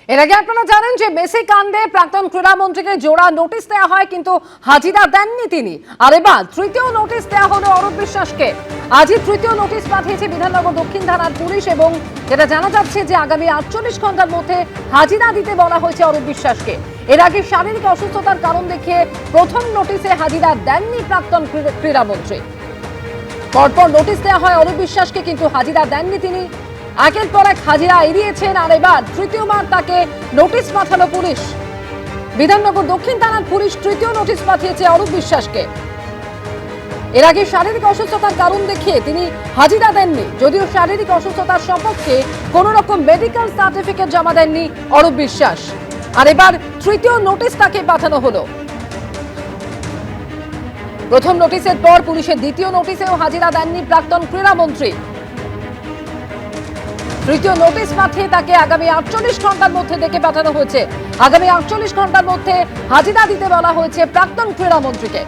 এর আগে আপনারা জানেন যে মেসি কাণ্ডে প্রাক্তন ক্রীড়ামন্ত্রীকে জোড়া নোটিশ দেওয়া হয়, কিন্তু হাজিরা দেননি তিনি। আর এবার তৃতীয় নোটিশ দেওয়া হলো অরূপ বিশ্বাসকে। আজই তৃতীয় নোটিশ পাঠিয়েছে বিধাননগর দক্ষিণ থানার পুলিশ, এবং যেটা জানা যাচ্ছে যে আগামী 48 ঘন্টার মধ্যে হাজিরা দিতে বলা হয়েছে অরূপ বিশ্বাসকে। এর আগে শারীরিক অসুস্থতার কারণ দেখিয়ে প্রথম নোটিশে হাজিরা দেননি প্রাক্তন ক্রীড়ামন্ত্রী। পরপর নোটিশ দেওয়া হয় অরূপ বিশ্বাসকে, কিন্তু হাজিরা দেননি তিনি। একের পর এক হাজিরা এড়িয়েছেন, আর এবার তৃতীয়বার তাকে নোটিশ পাঠালো পুলিশ। বিধাননগর দক্ষিণ থানার পুলিশ তৃতীয় নোটিশ পাঠিয়েছে অরূপ বিশ্বাসকে। এর আগে শারীরিক অসুস্থতার কারণ দেখিয়ে তিনি হাজিরা দেননি, যদিও শারীরিক অসুস্থতার সপক্ষে কোন রকম মেডিকেল সার্টিফিকেট জমা দেননি অরূপ বিশ্বাস। আর এবার তৃতীয় নোটিশ তাকে পাঠানো হলো। প্রথম নোটিশের পর পুলিশের দ্বিতীয় নোটিশেও হাজিরা দেননি প্রাক্তন ক্রীড়ামন্ত্রী। তৃতীয় নোটিশ পাঠিয়ে তাকে আগামী 48 ঘন্টার মধ্যে ডেকে পাঠানো হয়েছে। আগামী 48 ঘন্টার মধ্যে হাজিরা দিতে বলা হয়েছে প্রাক্তন ক্রীড়ামন্ত্রীকে।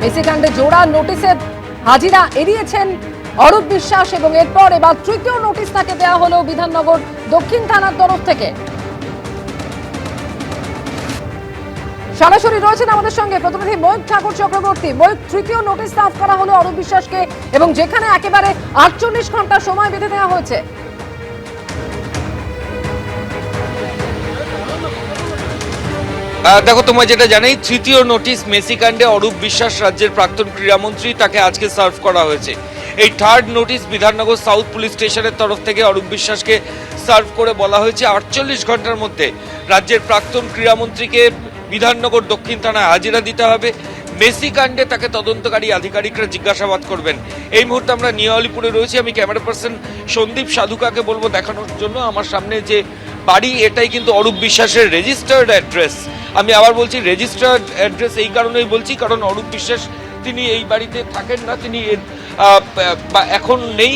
মেসি কাণ্ডে জোড়া নোটিশের হাজিরা এড়িয়েছেন অরূপ বিশ্বাস, এবং এরপর এবার তৃতীয় নোটিশ তাকে দেওয়া হলো বিধাননগর দক্ষিণ থানার তরফ থেকে। সরাসরি রয়েছেন আমাদের সঙ্গে প্রতিনিধি ময়ূক ঠাকুর চক্রবর্তী। ময়ূক, তৃতীয় নোটিশ সাফ করা হলো অরূপ বিশ্বাসকে, এবং যেখানে একেবারে 48 ঘন্টা সময় বেঁধে দেওয়া হয়েছে। দেখো, তোমার যেটা জানাই, তৃতীয় নোটিশ মেসি কাণ্ডে অরূপ বিশ্বাস রাজ্যের প্রাক্তন ক্রীড়ামন্ত্রী, তাকে আজকে সার্ভ করা হয়েছে। এই third notice Bidhannagar south police স্টেশনের তরফ থেকে অরূপ বিশ্বাসকে সার্ভ করে বলা হয়েছে 48 ঘন্টার মধ্যে রাজ্যের প্রাক্তন ক্রীড়ামন্ত্রীকে বিধাননগর দক্ষিণ থানায় হাজিরা দিতে হবে। মেসি কাণ্ডে তাকে তদন্তকারী আধিকারিকরা জিজ্ঞাসাবাদ করবেন। এই মুহূর্তে আমরা নিউ আলিপুরে রয়েছি। আমি ক্যামেরা পার্সন সন্দীপ সাধুকাকে বলবো দেখানোর জন্য। আমার সামনে যে বাড়ি, এটাই কিন্তু অরূপ বিশ্বাসের রেজিস্টার্ড অ্যাড্রেস। আমি আবার বলছি রেজিস্টার্ড অ্যাড্রেস এই কারণেই বলছি, কারণ অরূপ বিশ্বাস তিনি এই বাড়িতে থাকেন না, তিনি এখন নেই।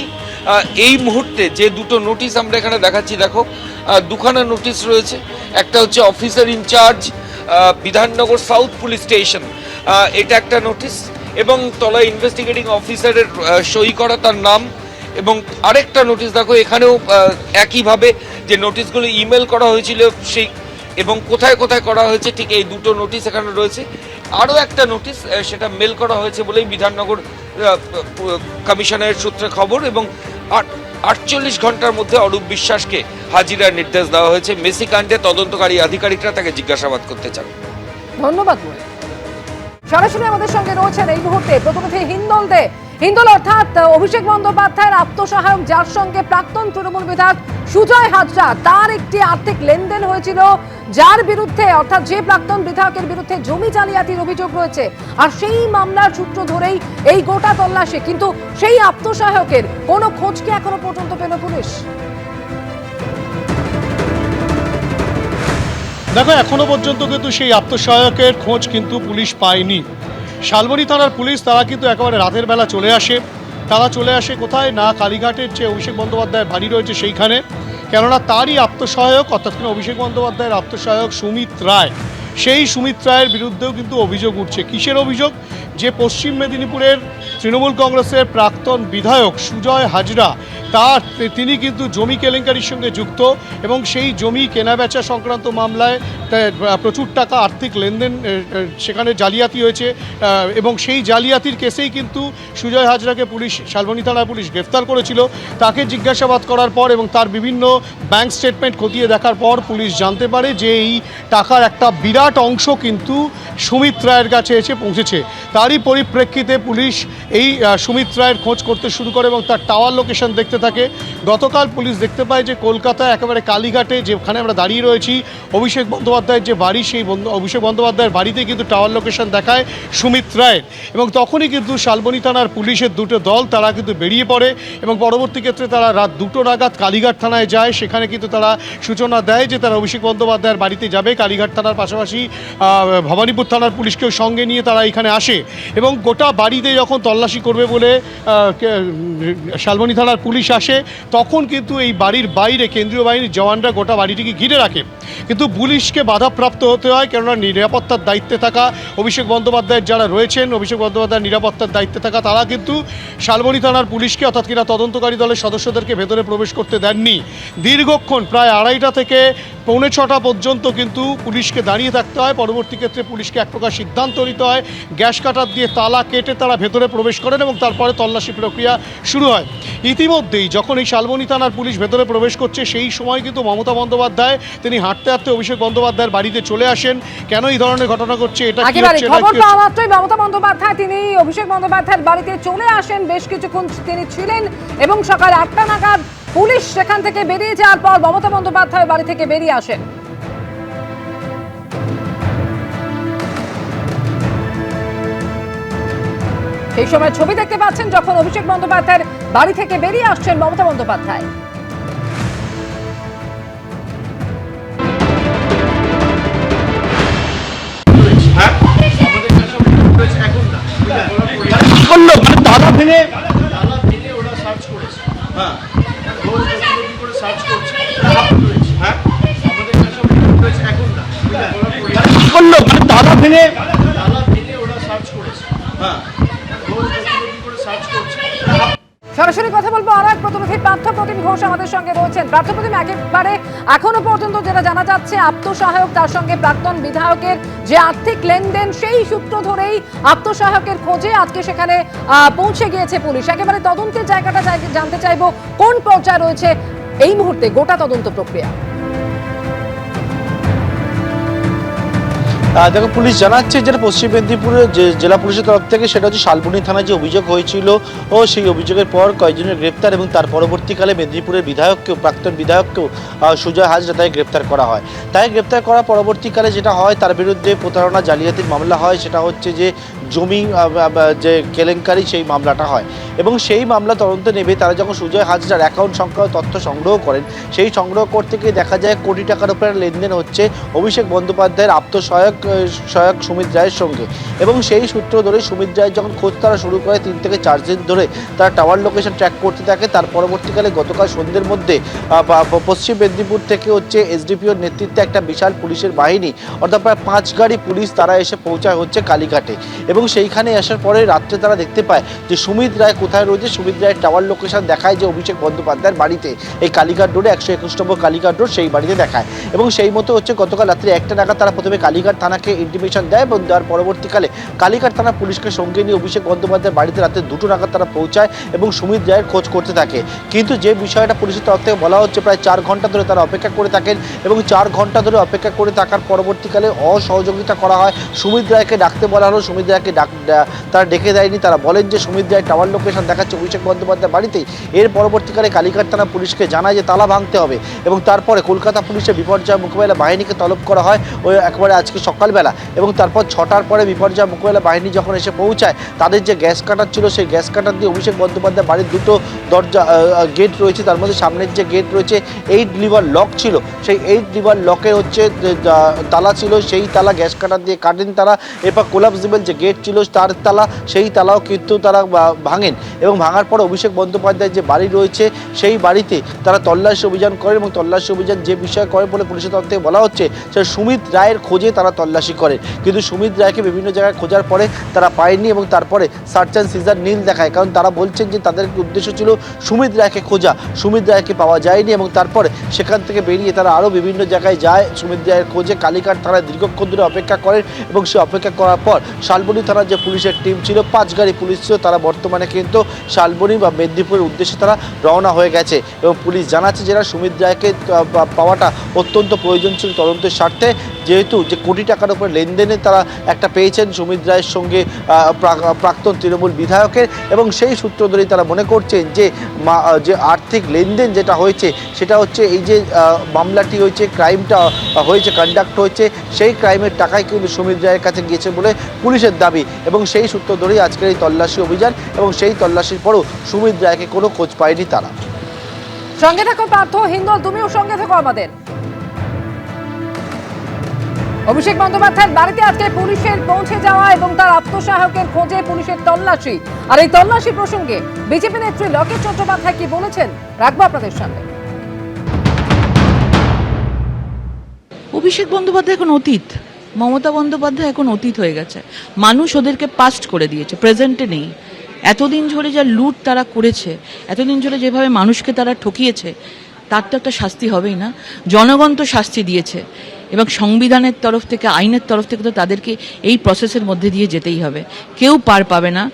এই মুহূর্তে যে দুটো নোটিশ আমরা এখানে দেখাচ্ছি, দেখো দুখানা নোটিশ রয়েছে। একটা হচ্ছে officer in charge Bidhannagar south police station, এটা একটা নোটিশ, এবং তলা ইনভেস্টিগেটিং অফিসারের সই করা তার নাম। এবং আরেকটা নোটিশ দেখো, এখানেও একইভাবে যে নোটিশগুলো ইমেল করা হয়েছিল সেই এবং কোথায় কোথায় করা হয়েছে, ঠিক এই দুটো নোটিশ এখানে রয়েছে। আরও একটা নোটিশ, সেটা মেল করা হয়েছে বলেই বিধাননগর কমিশনের সূত্রে খবর। এবং 48 ঘন্টার মধ্যে অরূপ বিশ্বাসকে হাজিরার নির্দেশ দেওয়া হয়েছে। মেসি কাণ্ডে তদন্তকারী আধিকারিকরা তাকে জিজ্ঞাসাবাদ করতে চান। ধন্যবাদ। সরাসরি আমাদের সঙ্গে রয়েছেন এই মুহূর্তে প্রতিনিধি হিন্দল দে। হিন্দল, অর্থাৎ অভিষেক বন্দ্যোপাধ্যায়ের আত্মসহায়ক, যার সঙ্গে প্রাক্তন তৃণমূল বিধায়ক সুজয় হাজরা, তার একটি আর্থিক লেনদেন হয়েছিল, যার বিরুদ্ধে, অর্থাৎ যে প্রাক্তন বিধায়কের বিরুদ্ধে জমি জালিয়াতির অভিযোগ রয়েছে। আর সেই মামলার সূত্র ধরেই এই গোটা তল্লাশি, কিন্তু সেই আত্মসহায়কের কোনো খোঁজ কি এখনো পর্যন্ত পেল পুলিশ? দেখো, এখনো পর্যন্ত কিন্তু সেই আত্মসহায়কের খোঁজ কিন্তু পুলিশ পায়নি। শালবনী থানার পুলিশ তারা কিন্তু একেবারে রাতের বেলা চলে আসে। তারা চলে আসে কোথায় না, কালীঘাটের যে অভিষেক বন্দ্যোপাধ্যায়ের বাড়ি রয়েছে সেইখানে। কেননা তারই আত্মসহায়ক, অর্থাৎ অভিষেক বন্দ্যোপাধ্যায়ের আত্মসহায়ক সুমিত রায়, সেই সুমিত রায়ের বিরুদ্ধেও কিন্তু অভিযোগ উঠছে। কিসের অভিযোগ? যে পশ্চিম মেদিনীপুরের তৃণমূল কংগ্রেসের প্রাক্তন বিধায়ক সুজয় হাজরা, তিনি কিন্তু জমি কেলেঙ্কারির সঙ্গে যুক্ত, এবং সেই জমি কেনাবেচা সংক্রান্ত মামলায় প্রচুর টাকা আর্থিক লেনদেন, সেখানে জালিয়াতি হয়েছে। এবং সেই জালিয়াতির কেসেই কিন্তু সুজয় হাজরাকে পুলিশ, শালবনী থানার পুলিশ গ্রেফতার করেছিল। তাকে জিজ্ঞাসাবাদ করার পর এবং তার বিভিন্ন ব্যাংক স্টেটমেন্ট খতিয়ে দেখার পর পুলিশ জানতে পারে যে এই টাকার একটা বিরাট অংশ কিন্তু সুমিত রায়ের কাছে এসে পৌঁছেছে। তারই পরিপ্রেক্ষিতে পুলিশ এই সুমিত রায়ের খোঁজ করতে শুরু করে এবং তার টাওয়ার লোকেশন দেখতে থাকে। গতকাল পুলিশ দেখতে পায় যে কলকাতায় একেবারে কালীঘাটে, যেখানে আমরা দাঁড়িয়ে রয়েছি, অভিষেক বন্দ্যোপাধ্যায়ের যে বাড়ি, সেই অভিষেক বন্দ্যোপাধ্যায়ের বাড়িতে কিন্তু টাওয়ার লোকেশন দেখায় সুমিত রায়ের। এবং তখনই কিন্তু শালবনী থানার পুলিশের দুটো দল তারা কিন্তু বেরিয়ে পড়ে, এবং পরবর্তী ক্ষেত্রে তারা রাত 2টো নাগাদ কালীঘাট থানায় যায়। সেখানে কিন্তু তারা সূচনা দেয় যে তারা অভিষেক বন্দ্যোপাধ্যায়ের বাড়িতে যাবে। কালীঘাট থানার পাশাপাশি ভবানীপুর থানার পুলিশকেও সঙ্গে নিয়ে তারা এখানে আসে। এবং গোটা বাড়িতে যখন তল্লাশি করবে বলে শালবনী থানার পুলিশ আসে, তখন কিন্তু এই বাড়ির বাইরে কেন্দ্রীয় বাহিনীর জওয়ানরা গোটা বাড়িটিকে ঘিরে রাখে। কিন্তু পুলিশকে বাধাপ্রাপ্ত হতে হয়, কেননা নিরাপত্তার দায়িত্বে থাকা অভিষেক বন্দ্যোপাধ্যায়ের যারা রয়েছেন, অভিষেক বন্দ্যোপাধ্যায়ের নিরাপত্তার দায়িত্বে থাকা তারা কিন্তু শালবনী থানার পুলিশকে অর্থাৎ কিনা তদন্তকারী দলের সদস্যদেরকে ভেতরে প্রবেশ করতে দেননি। দীর্ঘক্ষণ প্রায় 2:30 থেকে 5:45 পর্যন্ত কিন্তু পুলিশকে দাঁড়িয়ে থাকতে হয়। পরবর্তী ক্ষেত্রে পুলিশকে এক প্রকার সিদ্ধান্ত নিতে হয়, গ্যাস কাটার দিয়ে তালা কেটে তারা ভেতরে প্রবেশ করেন এবং তারপরে তল্লাশি প্রক্রিয়া শুরু হয়। ইতিমধ্যেই যখন এই শালবনী থানার পুলিশ ভেতরে প্রবেশ করছে, সেই সময় কিন্তু মমতা বন্দ্যোপাধ্যায় তিনি হাঁটতে হাঁটতে অভিষেক বন্দ্যোপাধ্যায়ের বাড়িতে চলে আসেন। কেন এই ধরনের ঘটনা ঘটছে, এটা কি হচ্ছে, খবর পাওয়া মাত্রই মমতা বন্দ্যোপাধ্যায় তিনি অভিষেক বন্দ্যোপাধ্যায়ের বাড়িতে চলে আসেন। বেশ কিছুক্ষণ তিনি ছিলেন এবং সকাল 8টা নাগাদ পুলিশ সেখান থেকে বেরিয়ে যাওয়ার পর মমতা বন্দ্যোপাধ্যায় বাড়ি থেকে বেরিয়ে আসেন। সেই সময় ছবি দেখতে পাচ্ছেন যখন অভিষেক বন্দ্যোপাধ্যায়ের বাড়ি থেকে বেরিয়ে আসছেন মমতা বন্দ্যোপাধ্যায়। তালা ভেঙে ওরা সার্চ করেছে, হ্যাঁ সার্চ করছে, হ্যাঁ আমাদের কাছে রয়েছে এখন না তালা ভেঙে ওরা সার্চ করেছে, হ্যাঁ সার্চ করছে। সরাসরি কথা বলবো আর এক প্রতিনিধি পার্থপ্রতিম ঘোষ আমাদের সঙ্গে রয়েছেন। পার্থপ্রতিম, একেবারে এখনো পর্যন্ত যেটা জানা যাচ্ছে আত্মসহায়ক তার সঙ্গে প্রাক্তন বিধায়কের যে আর্থিক লেনদেন, সেই সূত্র ধরেই আত্মসহায়কের খোঁজে আজকে সেখানে পৌঁছে গিয়েছে পুলিশ। একেবারে তদন্তের জায়গাটা জানতে চাইবো কোন পর্যায়ে রয়েছে এই মুহূর্তে গোটা তদন্ত প্রক্রিয়া। দেখো, পুলিশ জানাচ্ছে যেটা পশ্চিম মেদিনীপুরের যে জেলা পুলিশের তরফ থেকে, সেটা হচ্ছে শালবনী থানায় যে অভিযোগ হয়েছিল ও সেই অভিযোগের পর কয়েকজনের গ্রেপ্তার এবং তার পরবর্তীকালে মেদিনীপুরের বিধায়ককেও, প্রাক্তন বিধায়ককেও সুজয় হাজরা তাই গ্রেপ্তার করা হয়। তাই গ্রেপ্তার করার পরবর্তীকালে যেটা হয়, তার বিরুদ্ধে প্রতারণা জালিয়াতির মামলা হয়। সেটা হচ্ছে যে জমি যে কেলেঙ্কারি, সেই মামলাটা হয় এবং সেই মামলা তদন্তে নেবে তারা যখন সুজয় হাজরার অ্যাকাউন্ট সংক্রান্ত তথ্য সংগ্রহ করেন, সেই সংগ্রহ করতে গিয়ে দেখা যায় কোটি টাকার উপরে লেনদেন হচ্ছে অভিষেক বন্দ্যোপাধ্যায়ের আত্মসহায়ক সুমিত রায়ের সঙ্গে। এবং সেই সূত্র ধরে সুমিত রায়ের যখন খোঁজ তারা শুরু করে, 3 থেকে 4 দিন ধরে তারা টাওয়ার লোকেশন ট্র্যাক করতে থাকে। তার পরবর্তীকালে গতকাল সন্ধ্যের মধ্যে পশ্চিম মেদিনীপুর থেকে হচ্ছে এসডিপিওর নেতৃত্বে একটা বিশাল পুলিশের বাহিনী, অর্থাৎ প্রায় 5 গাড়ি পুলিশ তারা এসে পৌঁছায় হচ্ছে কালীঘাটে। এবং সেইখানে আসার পরে রাত্রে তারা দেখতে পায় যে সুমিত রায় কোথায় রয়েছে। সুমিত রায়ের টাওয়ার লোকেশন দেখায় যে অভিষেক বন্দ্যোপাধ্যায়ের বাড়িতে, এই কালীঘাট রোডে 121 নম্বর কালীঘাট রোড, সেই বাড়িতে দেখায়। এবং সেই মতো হচ্ছে গতকাল রাত্রে 1টা নাগাদ তারা প্রথমে কালীঘাট থানাকে ইন্টিমেশন দেয় এবং তার পরবর্তীকালে কালীঘাট থানা পুলিশকে সঙ্গে নিয়ে অভিষেক বন্দ্যোপাধ্যায়ের বাড়িতে রাতে 2টো নাগাদ তারা পৌঁছায় এবং সুমিত রায়ের খোঁজ করতে থাকে। কিন্তু যে বিষয়টা পুলিশের তরফ থেকে বলা হচ্ছে, প্রায় 4 ঘন্টা ধরে তারা অপেক্ষা করে থাকেন এবং 4 ঘন্টা ধরে অপেক্ষা করে থাকার পরবর্তীকালে অসহযোগিতা করা হয়। সুমিত রায়কে ডাকতে বলা হলো, সুমিত রায়কে তারা ডেকে দেয়নি। তারা বলেন যে সুমিত রায় টাওয়ার লোকেশন দেখাচ্ছে অভিষেক বন্দ্যোপাধ্যায়ের বাড়িতেই। এর পরবর্তীকালে কালীঘাট থানা পুলিশকে জানায় যে তালা ভাঙতে হবে এবং তারপরে কলকাতা পুলিশের বিপর্যয় মোকাবিলা বাহিনীকে তলব করা হয় ওই একেবারে আজকে সকালবেলা। এবং তারপর 6টার পরে বিপর্যয় মোকাবিলা বাহিনী যখন এসে পৌঁছায়, তাদের যে গ্যাস কাটার ছিল, সেই গ্যাস কাটার দিয়ে অভিষেক বন্দ্যোপাধ্যায় বাড়ির 2টো দরজা গেট রয়েছে, তার মধ্যে সামনের যে গেট রয়েছে 8 লিভার লক ছিল, সেই 8 লিভার লকের হচ্ছে তালা ছিল, সেই তালা গ্যাস কাটার দিয়ে কাটেন তারা। এরপর কোলাপসিবল যে গেট ছিল তার তালা, সেই তালাও কিন্তু তারা ভাঙেন এবং ভাঙার পর অভিষেক বন্দ্যোপাধ্যায়ের যে বাড়ি রয়েছে, সেই বাড়িতে তারা তল্লাশি অভিযান করে এবং তল্লাশি অভিযান যে বিষয় করে বলে পুলিশের তরফ থেকে বলা হচ্ছে, সে সুমিত রায়ের খোঁজে তারা তল্লাশি করে। কিন্তু সুমিত রায়কে বিভিন্ন জায়গায় খোঁজার পরে তারা পায়নি এবং তারপরে সার্চ অ্যান্ড সিজার নীল দেখায়, কারণ তারা বলছেন যে তাদের উদ্দেশ্য ছিল সুমিত রায়কে খোঁজা। সুমিত রায়কে পাওয়া যায়নি এবং তারপরে সেখান থেকে বেরিয়ে তারা আরও বিভিন্ন জায়গায় যায় সুমিত রায়ের খোঁজে। কালীঘাট থানায় দীর্ঘক্ষণ ধরে অপেক্ষা করেন এবং সে অপেক্ষা করার পর শালবনী থানার যে পুলিশের টিম ছিল, 5 গাড়ি পুলিশ ছিল, তারা বর্তমানে কিন্তু শালবনী বা মেদিনীপুরের উদ্দেশ্যে তারা রওনা হয়ে গেছে। এবং পুলিশ জানাচ্ছে যারা সুমিত রায়কে পাওয়াটা অত্যন্ত প্রয়োজন ছিল তদন্তের স্বার্থে, যেহেতু যে কোটি টাকার উপর লেনদেনে তারা একটা পেয়েছেন সুমিত রায়ের সঙ্গে প্রাক্তন তৃণমূল বিধায়কের। এবং সেই সূত্র ধরেই তারা মনে করছেন যে যে আর্থিক লেনদেন যেটা হয়েছে, সেটা হচ্ছে এই যে মামলাটি হয়েছে, ক্রাইমটা হয়েছে, কন্ডাক্ট হয়েছে, সেই ক্রাইমের টাকাই কিন্তু সুমিত রায়ের কাছে গিয়েছে বলে পুলিশের দাবি। এবং সেই সূত্র ধরেই আজকের এই তল্লাশি অভিযান এবং সেই তল্লাশির পরও সুমিত রায়কে কোনো খোঁজ পায়নি তারা। সঙ্গে থাকো পার্থ, হিন্দল তুমিও সঙ্গে থাকো আমাদের। অভিষেক বন্দ্যোপাধ্যায়ের বাড়িতে আজকে পুলিশের পৌঁছে যাওয়া এবং তার আত্মসহায়কের খোঁজে পুলিশের তল্লাশি। আর এই তল্লাশি প্রসঙ্গে বিজেপি নেত্রী লকেট চট্টোপাধ্যায় কি বলেছেন রাখবো আপনাদের সামনে। অভিষেক বন্দ্যোপাধ্যায় এখন অতীত, মমতা বন্দ্যোপাধ্যায় এখন অতীত হয়ে গেছে। মানুষ ওদেরকে পাস্ট করে দিয়েছে, প্রেজেন্টে নেই। এতদিন ধরে যা লুট তারা করেছে, এতদিন ধরে যেভাবে মানুষকে তারা ঠকিয়েছে, তার তো একটা শাস্তি হবেই না। জনগণ তো শাস্তি দিয়েছে এবং সংবিধানের তরফ থেকে, আইনের তরফ থেকে তো তাদেরকে এই প্রসেসের মধ্যে দিয়ে যেতেই হবে। কেউ পার পাবে না।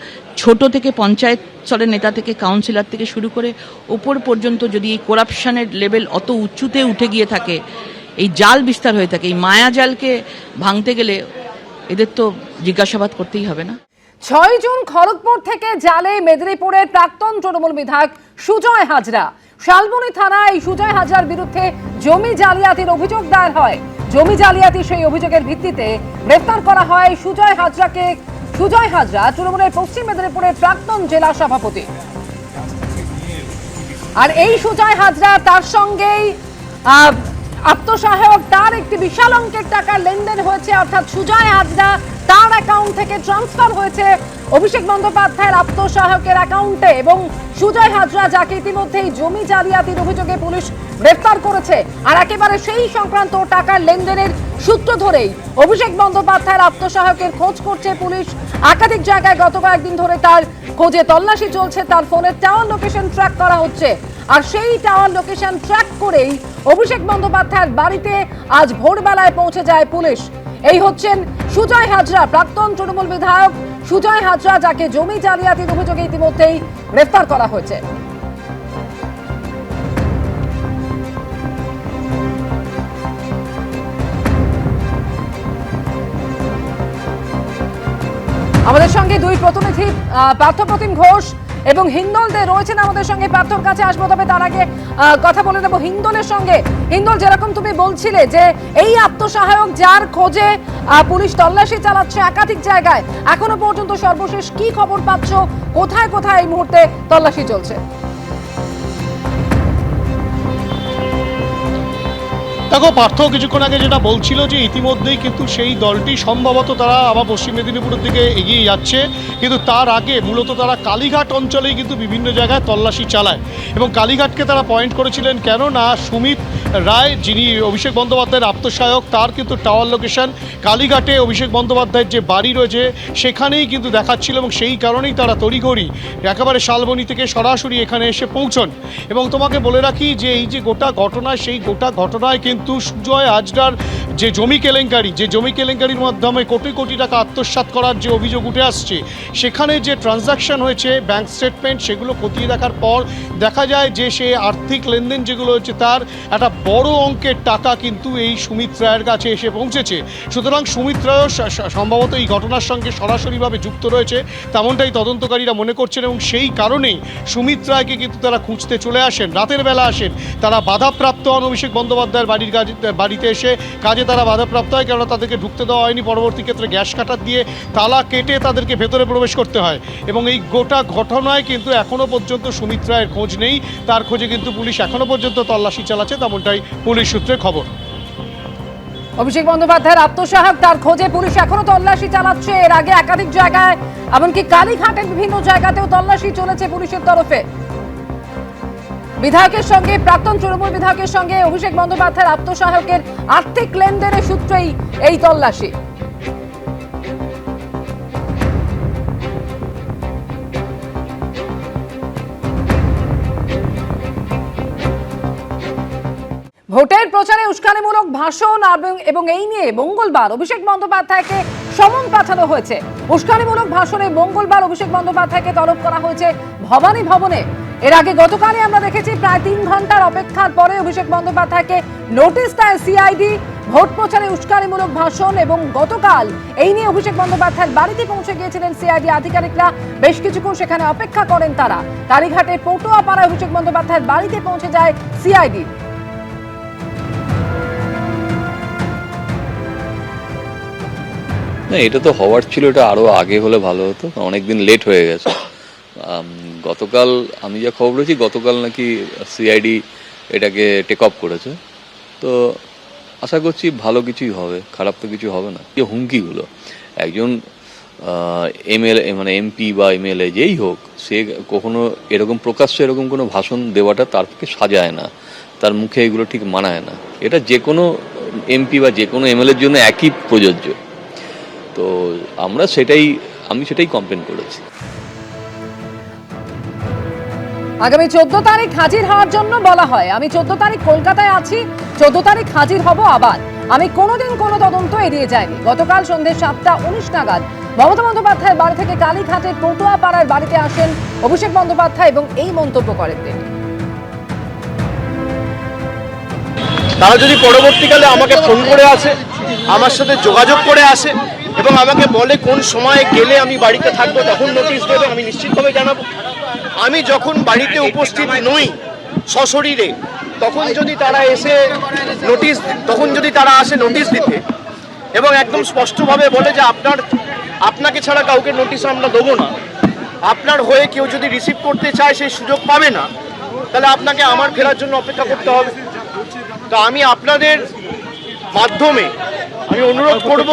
ছোট থেকে পঞ্চায়েত স্তরের নেতা থেকে, কাউন্সিলর থেকে শুরু করে ওপর পর্যন্ত যদি এই করাপশনের লেভেল অত উঁচুতে উঠে গিয়ে থাকে, এই জাল বিস্তার হয়ে থাকে, এই মায়াজালকে ভাঙতে গেলে এদের তো জিজ্ঞাসাবাদ করতেই হবে না। 6 জুন খড়গপুর থেকে জালে মেদিনীপুরের প্রাক্তন তৃণমূল বিধায়ক সুজয় হাজরা। শালবনী থানায় এই সুজয় হাজরার বিরুদ্ধে জমি জালিয়াতির অভিযোগ দায়ের হয়। জমি জালিয়াতি সেই অভিযোগের ভিত্তিতে গ্রেফতার করা হয় সুজয় হাজরাকে। সুজয় হাজরা তৃণমূলের পশ্চিম মেদিনীপুরের প্রাক্তন জেলা সভাপতি। আর এই সুজয় হাজরা, তার সঙ্গেই আত্মসহায়ক, তার একটি বিশাল অঙ্কের টাকার লেনদেন হয়েছে। অর্থাৎ সুজয় হাজরা, তার অ্যাকাউন্ট থেকে ট্রান্সফার হয়েছে অভিষেক বন্দ্যোপাধ্যায়ের আত্মসহায়কের অ্যাকাউন্টে। এবং সুজয় হাজরা, যাকে ইতিমধ্যেই জমি জালিয়াতির অভিযোগে পুলিশ গ্রেফতার করেছে, আর একেবারে সেই সংক্রান্ত টাকার লেনদেনের সূত্র ধরেই অভিষেক বন্দ্যোপাধ্যায়ের আত্মসহায়কের খোঁজ করছে পুলিশ। একাধিক জায়গায় গত কয়েকদিন ধরে তার খোঁজে তল্লাশি চলছে। তার ফোনের টাওয়ার লোকেশন ট্র্যাক করা হচ্ছে। আর সেই টাওয়ার লোকেশন ট্র্যাক করেই অভিষেক বন্দ্যোপাধ্যায়ের বাড়িতে আজ ভোরবেলায় পৌঁছে যায় পুলিশ। এই হচ্ছেন সুজয় হাজরা, প্রাক্তন তৃণমূল বিধায়ক সুজয় হাজরা, যাকে জমি জালিয়াতির অভিযোগে ইতিমধ্যেই গ্রেফতার করা হয়েছে। আমাদের সঙ্গে দুই প্রতিনিধি, পার্থপ্রতিম ঘোষ এবং হিন্দল দে রয়েছেন আমাদের সঙ্গে। পার্থর কাছে আসবো, তবে তার আগে কথা বলে নেব হিন্দলের সঙ্গে। হিন্দল, যেরকম তুমি বলছিলে যে এই আত্মসহায়ক, যার খোঁজে পুলিশ তল্লাশি চালাচ্ছে একাধিক জায়গায়, এখনো পর্যন্ত সর্বশেষ কি খবর পাচ্ছ? কোথায় কোথায় এই মুহূর্তে তল্লাশি চলছে? দেখো পার্থ, কিছুক্ষণ আগে যেটা বলছিল যে ইতিমধ্যেই কিন্তু সেই দলটি সম্ভবত তারা আবার পশ্চিম মেদিনীপুরের দিকে এগিয়ে যাচ্ছে, কিন্তু তার আগে মূলত তারা কালীঘাট অঞ্চলেই কিন্তু বিভিন্ন জায়গায় তল্লাশি চালায়। এবং কালীঘাটকে তারা পয়েন্ট করেছিলেন কেন না, সুমিত রায়, যিনি অভিষেক বন্দ্যোপাধ্যায়ের আত্মসহায়ক, তার কিন্তু টাওয়ার লোকেশন কালীঘাটে অভিষেক বন্দ্যোপাধ্যায়ের যে বাড়ি রয়েছে সেখানেই কিন্তু দেখাচ্ছিল। এবং সেই কারণেই তারা তড়িঘড়ি একেবারে শালবনী থেকে সরাসরি এখানে এসে পৌঁছন। এবং তোমাকে বলে রাখি যে এই যে গোটা ঘটনা, সেই গোটা ঘটনায় কিন্তু সুজয় হাজরার যে জমি কেলেঙ্কারির মাধ্যমে কোটি কোটি টাকা আত্মসাৎ করার যে অভিযোগ উঠে আসছে, সেখানে যে ট্রানজাকশন হয়েছে, ব্যাংক স্টেটমেন্ট, সেগুলো খতিয়ে দেখার পর দেখা যায় যে সে আর্থিক লেনদেন যেগুলো হচ্ছে, তার একটা বড় অঙ্কের টাকা কিন্তু এই সুমিত রায়ের কাছে এসে পৌঁছেছে। সুতরাং সুমিত রায়ও সম্ভবত এই ঘটনার সঙ্গে সরাসরিভাবে যুক্ত রয়েছে, তেমনটাই তদন্তকারীরা মনে করছেন। এবং সেই কারণেই সুমিত রায়কে কিন্তু তারা খুঁজতে চলে আসেন, রাতের বেলা আসেন। তারা বাধাপ্রাপ্ত হন অভিষেক বন্দ্যোপাধ্যায়ের বাড়িতে এসে কাজে তারা বাধাপ্রাপ্ত হয়, কেননা তাদেরকে ঢুকতে দেওয়া হয়নি। পরবর্তী ক্ষেত্রে গ্যাস কাটার দিয়ে তালা কেটে তাদেরকে ভেতরে প্রবেশ করতে হয়। এবং এই গোটা ঘটনায় কিন্তু এখনও পর্যন্ত সুমিত রায়ের খোঁজ নেই। তার খোঁজে কিন্তু পুলিশ এখনও পর্যন্ত তল্লাশি চালাচ্ছে, তেমনটাই পুলিশ সূত্রে খবর। অভিষেক বন্দ্যোপাধ্যায়ের আত্মসহায়ক, তার খোঁজে পুলিশ এখনো তল্লাশি চালাচ্ছে। এর আগে একাধিক জায়গায়, এমনকি কালীঘাটের বিভিন্ন জায়গাতেও তল্লাশি চলেছে পুলিশের তরফে। বিধায়কের সঙ্গে, প্রাক্তন তৃণমূল বিধায়কের সঙ্গে অভিষেক বন্দ্যোপাধ্যায়ের আত্মসহায়কের আর্থিক লেনদেনের সূত্রেই এই তল্লাশি। ভোটের প্রচারে উস্কানিমূলক ভাষণ এবং এই নিয়ে মঙ্গলবার অভিষেক বন্দ্যোপাধ্যায়কে সমন পাঠানো হয়েছে। উস্কানিমূলক ভাষণে মঙ্গলবার অভিষেক বন্দ্যোপাধ্যায়কে তলব করা হয়েছে ভবানী ভবনে। এর আগে গতকালই আমরা দেখেছি প্রায় 3 ঘন্টার অপেক্ষার পরে অভিষেক বন্দ্যোপাধ্যায়কে নোটিশ দেয় সিআইডি। ভোট প্রচারে উস্কানিমূলক ভাষণ এবং গতকাল এই নিয়ে অভিষেক বন্দ্যোপাধ্যায়ের বাড়িতে পৌঁছে গিয়েছিলেন সিআইডি আধিকারিকরা। বেশ কিছুক্ষণ সেখানে অপেক্ষা করেন তারা। কালীঘাটের পটুয়াপাড়ায় অভিষেক বন্দ্যোপাধ্যায়ের বাড়িতে পৌঁছে যায় সিআইডি। না, এটা তো হওয়ার ছিল, এটা আরও আগে হলে ভালো হতো, অনেকদিন লেট হয়ে গেছে। গতকাল আমি যা খবর পেয়েছি, গতকাল নাকি সিআইডি এটাকে টেক আপ করেছে। তো আশা করছি ভালো কিছুই হবে, খারাপ তো কিছু হবে না। যে হুমকিগুলো একজন এমএলএ মানে এমপি বা এমএলএ যেই হোক, সে কখনো এরকম প্রকাশ্যে এরকম কোনো ভাষণ দেওয়াটা তার পক্ষে সাজায় না, তার মুখে এগুলো ঠিক মানায় না। এটা যে কোনো এমপি বা যে কোনো এমএলএর জন্য একই প্রযোজ্য। তো আমি সেটাই কমপ্লেন করেছি। আগামী 14 তারিখ হাজির হওয়ার জন্য বলা হয়। আমি 14 তারিখ কলকাতায় আছি, 14 তারিখ হাজির হব আবার। আমি কোনোদিন কোনো তদন্ত এড়িয়ে যাইনি। গতকাল সন্ধ্যে 7:19 নাগাদ মমতা বন্দ্যোপাধ্যায়ের বাড়ি থেকে কালীঘাটের পটুয়া পাড়ার বাড়িতে আসেন অভিষেক বন্দ্যোপাধ্যায় এবং এই মন্তব্য করেন তিনি। তারা যদি পরবর্তীকালে আমাকে ফোন করে আসে, আমার সাথে যোগাযোগ করে আসে এবং আমাকে বলে কোন সময়ে গেলে আমি বাড়িতে থাকবো, তখন নোটিশ দেবে, আমি নিশ্চিতভাবে জানাবো। আমি যখন বাড়িতে উপস্থিত নই সশরীরে, তখন যদি তারা আসে নোটিশ দিতে এবং একদম স্পষ্টভাবে বলে যে আপনাকে ছাড়া কাউকে নোটিশ আমরা দেবো না, আপনার হয়ে কেউ যদি রিসিভ করতে চায় সেই সুযোগ পাবে না, তাহলে আপনাকে আমার ফেরার জন্য অপেক্ষা করতে হবে। তো আমি আপনাদের মাধ্যমে আমি অনুরোধ করব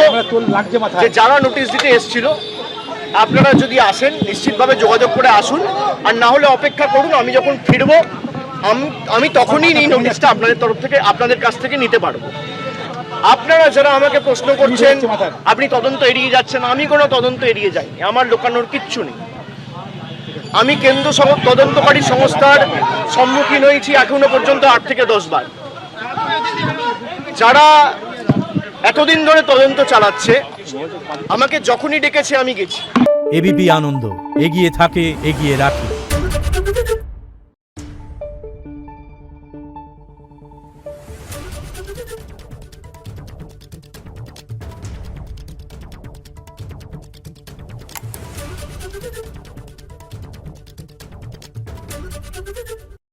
যে যারা নোটিশ দিতে এসেছিল, আপনারা যদি আসেন নিশ্চিতভাবে যোগাযোগ করে আসুন, আর না হলে অপেক্ষা করুন। আমি যখন ফিরবো আমি তখনই এই নোটিশটা আপনাদের তরফ থেকে আপনাদের কাছ থেকে নিতে পারবো। আপনারা যারা আমাকে প্রশ্ন করছেন আপনি তদন্ত এড়িয়ে যাচ্ছেন, আমি কোনো তদন্ত এড়িয়ে যাইনি, আমার লুকানোর কিচ্ছু নেই। আমি কেন্দ্র তদন্তকারী সংস্থার সম্মুখীন হয়েছি এখনো পর্যন্ত 8 থেকে 10 বার। যারা এতদিন ধরে তদন্ত চালাচ্ছে, আমাকে যখনই ডেকেছে আমি গেছি। এবিপি আনন্দ, এগিয়ে থাকে, এগিয়ে রাখে।